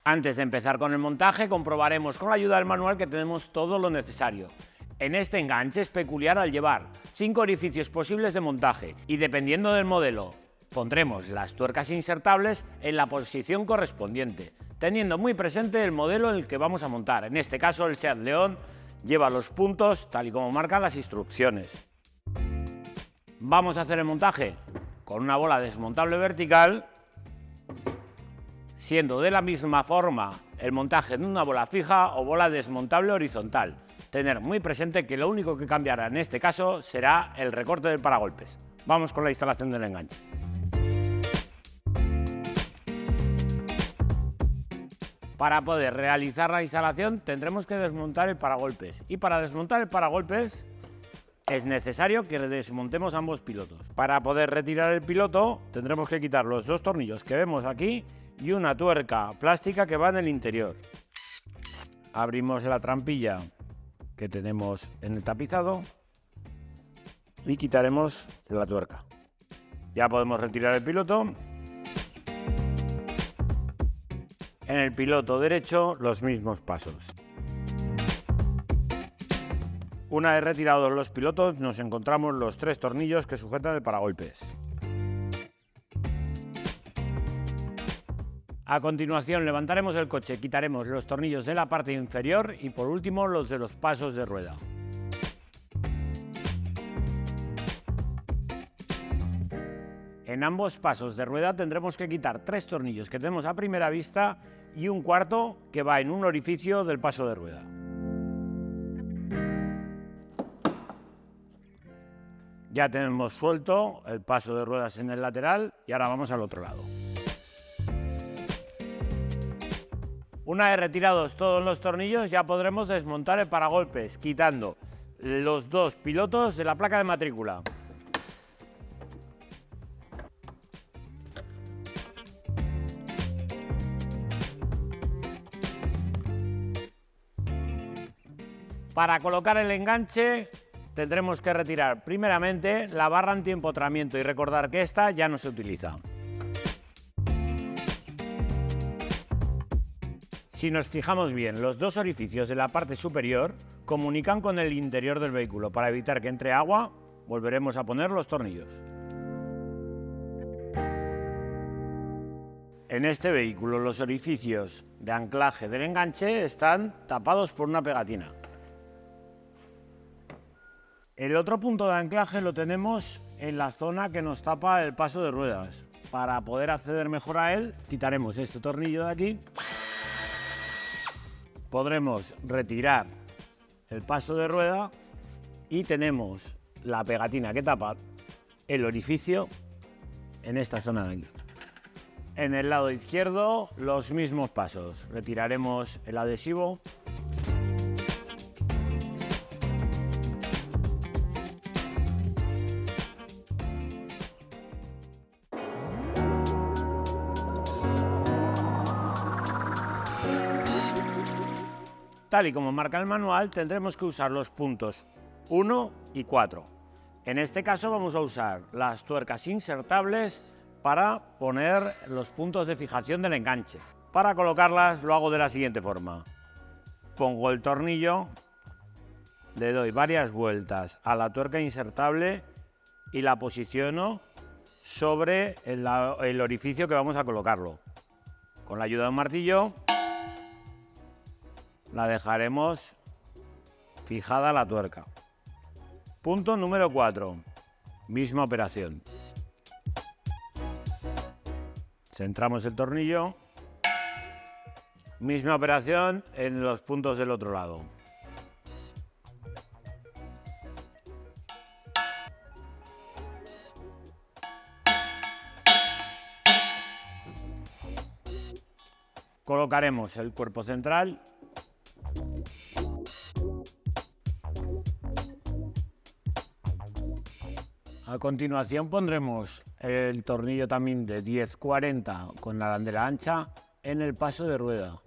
Antes de empezar con el montaje, comprobaremos con la ayuda del manual que tenemos todo lo necesario. En este enganche es peculiar al llevar 5 orificios posibles de montaje y dependiendo del modelo, pondremos las tuercas insertables en la posición correspondiente, teniendo muy presente el modelo en el que vamos a montar. En este caso, el Seat León lleva los puntos tal y como marcan las instrucciones. Vamos a hacer el montaje con una bola desmontable vertical, siendo de la misma forma el montaje de una bola fija o bola desmontable horizontal. Tener muy presente que lo único que cambiará en este caso será el recorte del paragolpes. Vamos con la instalación del enganche. Para poder realizar la instalación tendremos que desmontar el paragolpes y para desmontar el paragolpes es necesario que desmontemos ambos pilotos. Para poder retirar el piloto tendremos que quitar los 2 tornillos que vemos aquí y una tuerca plástica que va en el interior. Abrimos la trampilla que tenemos en el tapizado y quitaremos la tuerca. Ya podemos retirar el piloto. En el piloto derecho los mismos pasos. Una vez retirados los pilotos nos encontramos los 3 tornillos que sujetan el paragolpes. A continuación levantaremos el coche, quitaremos los tornillos de la parte inferior y por último los de los pasos de rueda. En ambos pasos de rueda tendremos que quitar 3 tornillos que tenemos a primera vista y un cuarto que va en un orificio del paso de rueda. Ya tenemos suelto el paso de ruedas en el lateral y ahora vamos al otro lado. Una vez retirados todos los tornillos ya podremos desmontar el paragolpes quitando los 2 pilotos de la placa de matrícula. Para colocar el enganche tendremos que retirar primeramente la barra antiempotramiento y recordar que esta ya no se utiliza. Si nos fijamos bien, los 2 orificios de la parte superior comunican con el interior del vehículo. Para evitar que entre agua, volveremos a poner los tornillos. En este vehículo los orificios de anclaje del enganche están tapados por una pegatina. El otro punto de anclaje lo tenemos en la zona que nos tapa el paso de ruedas. Para poder acceder mejor a él, quitaremos este tornillo de aquí. Podremos retirar el paso de rueda y tenemos la pegatina que tapa el orificio en esta zona de aquí. En el lado izquierdo los mismos pasos. Retiraremos el adhesivo. Tal y como marca el manual, tendremos que usar los puntos 1 y 4. En este caso vamos a usar las tuercas insertables para poner los puntos de fijación del enganche. Para colocarlas lo hago de la siguiente forma. Pongo el tornillo, le doy varias vueltas a la tuerca insertable y la posiciono sobre el orificio que vamos a colocarlo. Con la ayuda de un martillo la dejaremos fijada la tuerca. Punto número 4. Misma operación. Centramos el tornillo. Misma operación en los puntos del otro lado. Colocaremos el cuerpo central. A continuación pondremos el tornillo también de 10-40 con la arandela ancha en el paso de rueda.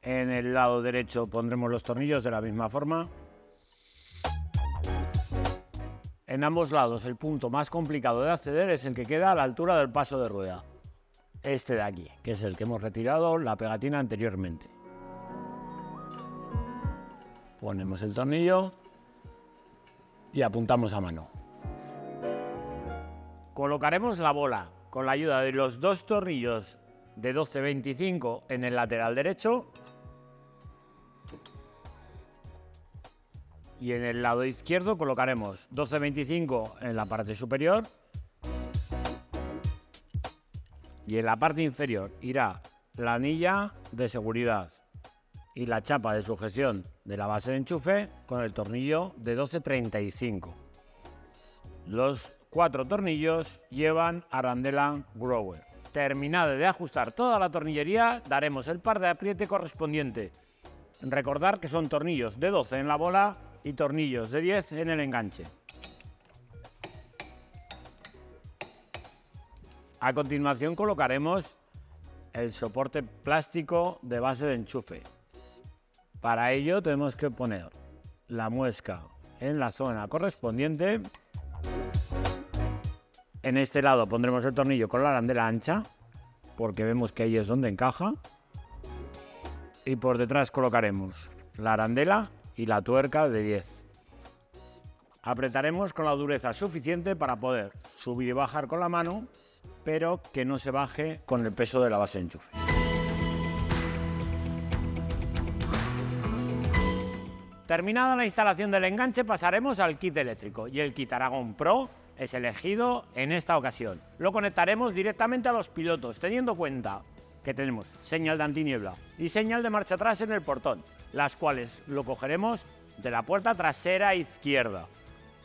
En el lado derecho pondremos los tornillos de la misma forma. En ambos lados el punto más complicado de acceder es el que queda a la altura del paso de rueda. este de aquí, que es el que hemos retirado la pegatina anteriormente. Ponemos el tornillo y apuntamos a mano. Colocaremos la bola con la ayuda de los dos tornillos de 12-25 en el lateral derecho y en el lado izquierdo colocaremos 12-25 en la parte superior y en la parte inferior irá la anilla de seguridad y la chapa de sujeción de la base de enchufe con el tornillo de 12-35. Los 4 tornillos llevan arandela grower. Terminado de ajustar toda la tornillería, daremos el par de apriete correspondiente. Recordar que son tornillos de 12 en la bola y tornillos de 10 en el enganche. A continuación colocaremos el soporte plástico de base de enchufe. Para ello tenemos que poner la muesca en la zona correspondiente. En este lado pondremos el tornillo con la arandela ancha, porque vemos que ahí es donde encaja. Y por detrás colocaremos la arandela y la tuerca de 10. Apretaremos con la dureza suficiente para poder subir y bajar con la mano, pero que no se baje con el peso de la base de enchufe. Terminada la instalación del enganche, pasaremos al kit eléctrico y el kit Aragon Pro es elegido en esta ocasión. Lo conectaremos directamente a los pilotos, teniendo en cuenta que tenemos señal de antiniebla y señal de marcha atrás en el portón, las cuales lo cogeremos de la puerta trasera izquierda.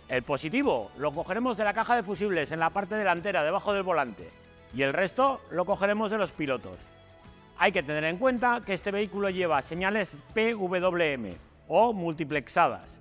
El positivo lo cogeremos de la caja de fusibles en la parte delantera, debajo del volante, y el resto lo cogeremos de los pilotos. Hay que tener en cuenta que este vehículo lleva señales PWM o multiplexadas.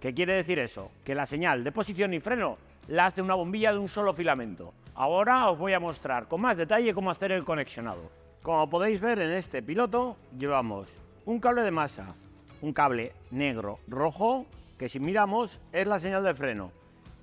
¿Qué quiere decir eso? Que la señal de posición y freno la hace una bombilla de un solo filamento. Ahora os voy a mostrar con más detalle cómo hacer el conexionado. Como podéis ver, en este piloto llevamos un cable de masa, un cable negro-rojo, que si miramos es la señal de freno,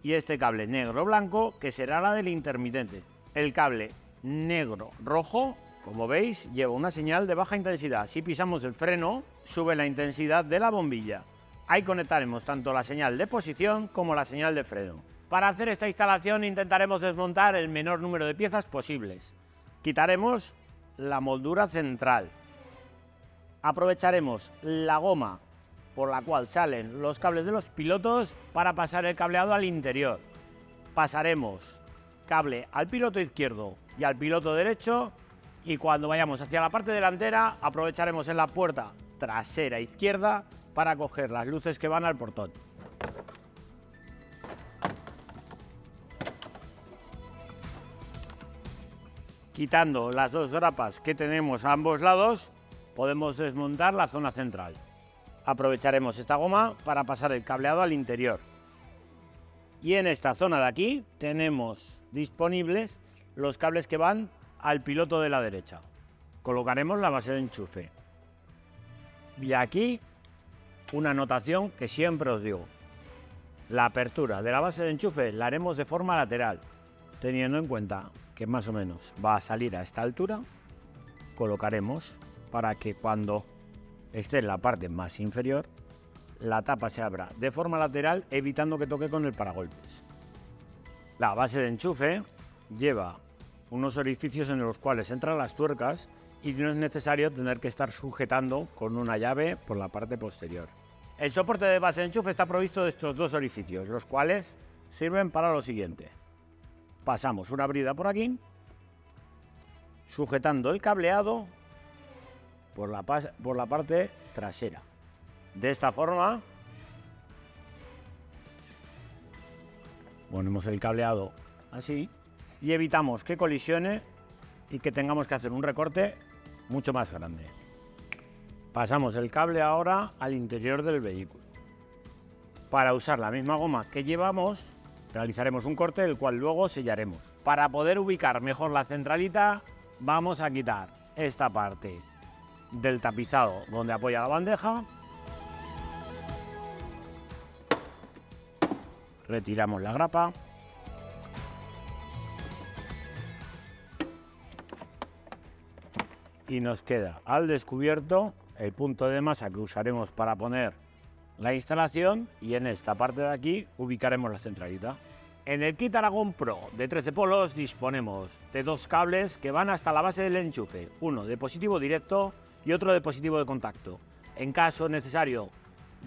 y este cable negro-blanco, que será la del intermitente. El cable negro-rojo, como veis, lleva una señal de baja intensidad. Si pisamos el freno, sube la intensidad de la bombilla. Ahí conectaremos tanto la señal de posición como la señal de freno. Para hacer esta instalación intentaremos desmontar el menor número de piezas posibles. Quitaremos la moldura central. Aprovecharemos la goma por la cual salen los cables de los pilotos para pasar el cableado al interior. Pasaremos cable al piloto izquierdo y al piloto derecho, y cuando vayamos hacia la parte delantera aprovecharemos en la puerta trasera izquierda para coger las luces que van al portón. Quitando las dos grapas que tenemos a ambos lados, podemos desmontar la zona central. Aprovecharemos esta goma para pasar el cableado al interior. Y en esta zona de aquí tenemos disponibles los cables que van al piloto de la derecha. Colocaremos la base de enchufe. Y aquí una anotación que siempre os digo. La apertura de la base de enchufe la haremos de forma lateral, teniendo en cuenta que más o menos va a salir a esta altura. Colocaremos para que cuando esté en la parte más inferior, la tapa se abra de forma lateral, evitando que toque con el paragolpes. La base de enchufe lleva unos orificios en los cuales entran las tuercas y no es necesario tener que estar sujetando con una llave por la parte posterior. El soporte de base de enchufe está provisto de estos dos orificios, los cuales sirven para lo siguiente. Pasamos una brida por aquí, sujetando el cableado por la parte trasera. De esta forma ponemos el cableado así y evitamos que colisione y que tengamos que hacer un recorte mucho más grande. Pasamos el cable ahora al interior del vehículo. Para usar la misma goma que llevamos, realizaremos un corte, el cual luego sellaremos. Para poder ubicar mejor la centralita, vamos a quitar esta parte del tapizado donde apoya la bandeja. Retiramos la grapa. y nos queda al descubierto el punto de masa que usaremos para poner la instalación, y en esta parte de aquí ubicaremos la centralita. En el kit Aragón Pro de 13 polos disponemos de dos cables que van hasta la base del enchufe, uno de positivo directo y otro de positivo de contacto. En caso necesario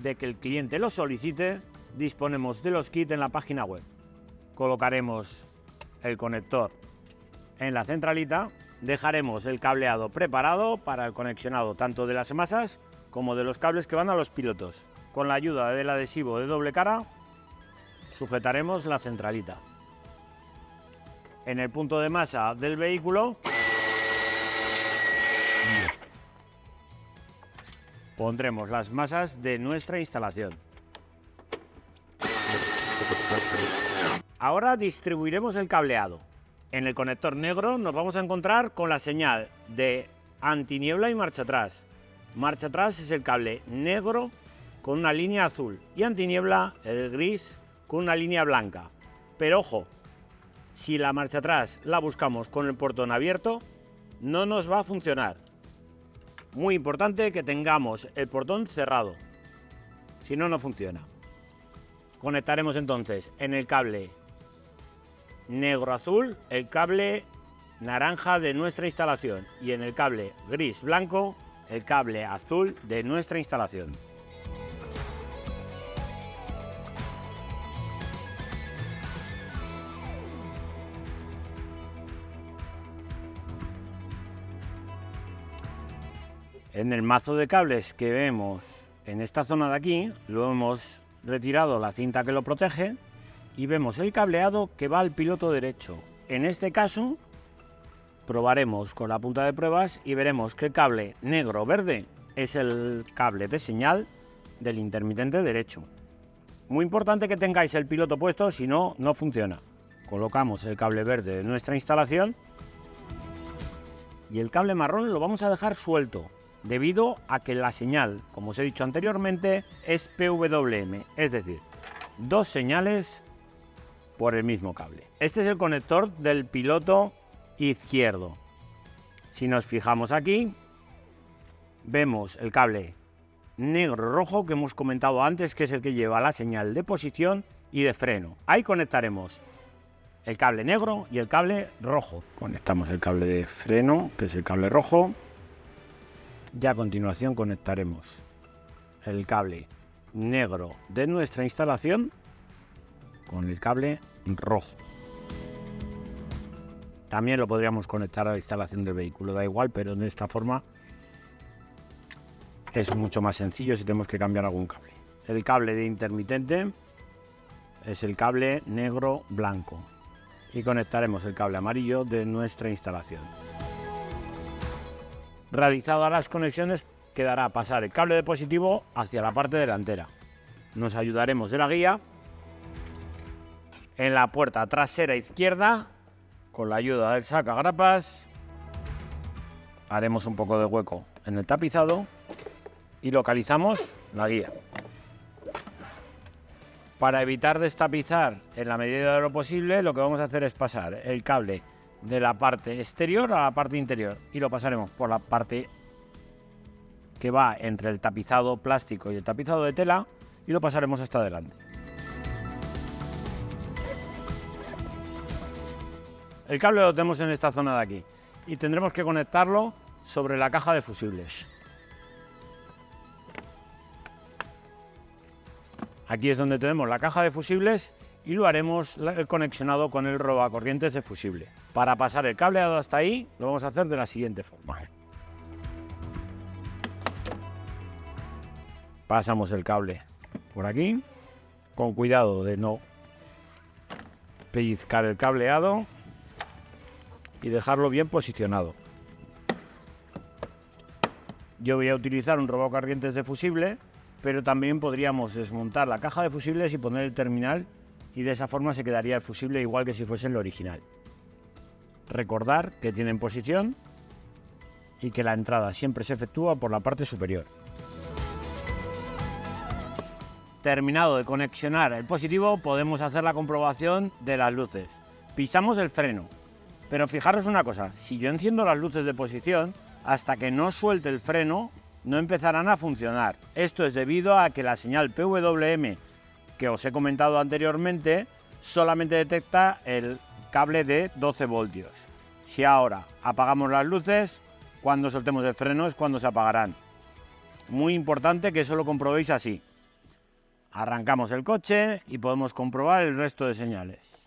de que el cliente lo solicite, disponemos de los kits en la página web. Colocaremos el conector en la centralita, dejaremos el cableado preparado para el conexionado tanto de las masas como de los cables que van a los pilotos. Con la ayuda del adhesivo de doble cara, sujetaremos la centralita. En el punto de masa del vehículo pondremos las masas de nuestra instalación. Ahora distribuiremos el cableado. En el conector negro nos vamos a encontrar con la señal de antiniebla y marcha atrás. Marcha atrás es el cable negro con una línea azul y antiniebla el gris con una línea blanca. Pero ojo, si la marcha atrás la buscamos con el portón abierto, no nos va a funcionar. Muy importante que tengamos el portón cerrado, si no, no funciona. Conectaremos entonces en el cable negro-azul el cable naranja de nuestra instalación y en el cable gris-blanco el cable azul de nuestra instalación. En el mazo de cables que vemos en esta zona de aquí, lo hemos retirado la cinta que lo protege y vemos el cableado que va al piloto derecho. En este caso, probaremos con la punta de pruebas y veremos que el cable negro-verde es el cable de señal del intermitente derecho. Muy importante que tengáis el piloto puesto, si no, no funciona. Colocamos el cable verde de nuestra instalación y el cable marrón lo vamos a dejar suelto, debido a que la señal, como os he dicho anteriormente, es PWM, es decir, dos señales por el mismo cable. Este es el conector del piloto izquierdo. Si nos fijamos aquí, vemos el cable negro-rojo que hemos comentado antes, que es el que lleva la señal de posición y de freno. Ahí conectaremos el cable negro y el cable rojo. Conectamos el cable de freno, que es el cable rojo. Y a continuación conectaremos el cable negro de nuestra instalación con el cable rojo. También lo podríamos conectar a la instalación del vehículo, da igual, pero de esta forma es mucho más sencillo si tenemos que cambiar algún cable. El cable de intermitente es el cable negro-blanco y conectaremos el cable amarillo de nuestra instalación. Realizadas las conexiones, quedará pasar el cable de positivo hacia la parte delantera. Nos ayudaremos de la guía. En la puerta trasera izquierda, con la ayuda del sacagrapas, haremos un poco de hueco en el tapizado y localizamos la guía. Para evitar destapizar en la medida de lo posible, lo que vamos a hacer es pasar el cable de la parte exterior a la parte interior y lo pasaremos por la parte que va entre el tapizado plástico y el tapizado de tela y lo pasaremos hasta adelante. El cable lo tenemos en esta zona de aquí y tendremos que conectarlo sobre la caja de fusibles. Aquí es donde tenemos la caja de fusibles y lo haremos el conexionado con el robacorrientes de fusible. Para pasar el cableado hasta ahí lo vamos a hacer de la siguiente forma. Pasamos el cable por aquí, con cuidado de no pellizcar el cableado y dejarlo bien posicionado. Yo voy a utilizar un robacorrientes de fusible, pero también podríamos desmontar la caja de fusibles y poner el terminal y de esa forma se quedaría el fusible igual que si fuese el original. Recordar que tienen posición y que la entrada siempre se efectúa por la parte superior. Terminado de conexionar el positivo, podemos hacer la comprobación de las luces. Pisamos el freno, pero fijaros una cosa, si yo enciendo las luces de posición, hasta que no suelte el freno, no empezarán a funcionar. Esto es debido a que la señal PWM que os he comentado anteriormente solamente detecta el cable de 12 voltios. Si ahora apagamos las luces, cuando soltemos el freno es cuando se apagarán. Muy importante que eso lo comprobéis así. Arrancamos el coche y podemos comprobar el resto de señales.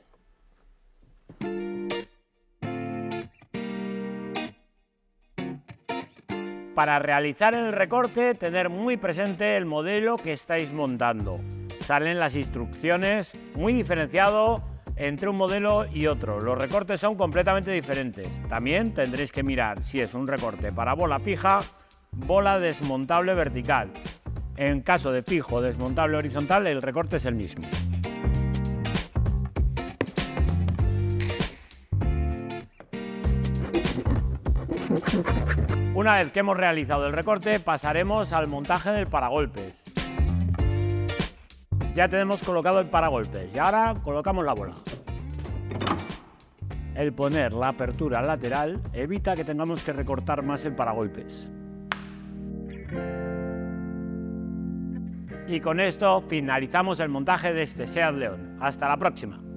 Para realizar el recorte, tener muy presente el modelo que estáis montando. Salen las instrucciones muy diferenciado entre un modelo y otro. Los recortes son completamente diferentes. También tendréis que mirar si es un recorte para bola fija, bola desmontable vertical. En caso de fijo o desmontable horizontal, el recorte es el mismo. Una vez que hemos realizado el recorte, pasaremos al montaje del paragolpes. Ya tenemos colocado el paragolpes y ahora colocamos la bola. El poner la apertura lateral evita que tengamos que recortar más el paragolpes. Y con esto finalizamos el montaje de este SEAT León. Hasta la próxima.